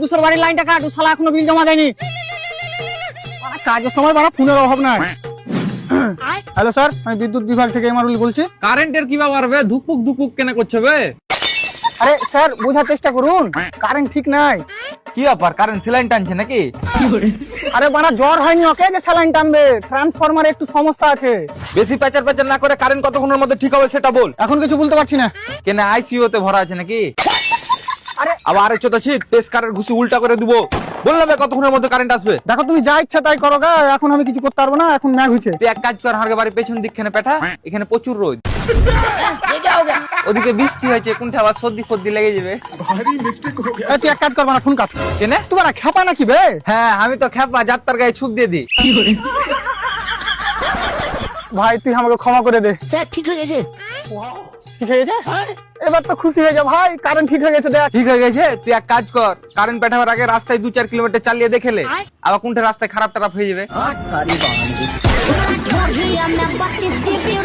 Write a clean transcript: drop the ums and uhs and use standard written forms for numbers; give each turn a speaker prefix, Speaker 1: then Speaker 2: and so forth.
Speaker 1: দুশোর বাড়ির লাইনটা কাট, শালা এখনো বিল জমা দেয়নি। কাজের সময় বাড়া ফোনের অভাব নাই। হ্যালো স্যার, আমি বিদ্যুৎ বিভাগ থেকে এমআরুল বলছি।
Speaker 2: কারেন্টের কি ব্যাপার বে? ধুকপুক ধুকপুক কেন করছে বে?
Speaker 1: আরে স্যার বোঝার চেষ্টা করুন, কারেন্ট ঠিক নাই।
Speaker 2: কি ব্যাপার, কারেন্ট স্যালাইন টানছে নাকি?
Speaker 1: আরে বাড়া জ্বর হয়নি ওকে যে স্যালাইন টানবে, ট্রান্সফরমারে একটু সমস্যা আছে।
Speaker 2: বেশি প্যাচার প্যাচার না করে কারেন্ট কতক্ষণের মধ্যে ঠিক হবে সেটা বল।
Speaker 1: এখন কিছু বলতে পারছি না।
Speaker 2: কেন আইসিইউ তে ভরা আছে নাকি?
Speaker 1: আরে
Speaker 2: আবার আরেক চোদা ছিট পেসকারের ঘুষি উল্টা করে দিব। বললাম কতক্ষণের মধ্যে কারেন্ট আসবে।
Speaker 1: দেখো তুমি যা ইচ্ছা তাই করো গা, এখন আমি কিছু করতে পারবো না, এখন ম্যাগ হয়েছে।
Speaker 2: তুই এক কাজ কর, হারগে বাড়ির পেছন দিকখানে পেঠা, এখানে প্রচুর রোদ। ওদিকে বৃষ্টি হয়েছে, কোনটা আবার সর্দি ফর্দি লেগে যাবে।
Speaker 1: তুই এক কাজ করবা না, ফোন কাট।
Speaker 2: কেনে
Speaker 1: তোমার খেপা নাকি বে?
Speaker 2: হ্যাঁ আমি তো খেপা, যাত্রার গায়ে ছুপ দিয়ে দিই।
Speaker 1: ভাই তুই আমাকে ক্ষমা করে দে।
Speaker 3: স্যার ঠিক হয়ে গেছে।
Speaker 1: ঠিক হয়ে গেছে, এবার তো খুশি হয়ে যা ভাই, কারেন্ট ঠিক হয়ে গেছে। দেখ
Speaker 2: ঠিক হয়ে গেছে, তুই এক কাজ কর, কারেন্ট পেঠাবার আগে রাস্তায় 2-4 কিলোমিটার চালিয়ে দেখেলে আবার কোনটা রাস্তায় খারাপ টারাপ হয়ে যাবে।
Speaker 3: Maria, me battiste più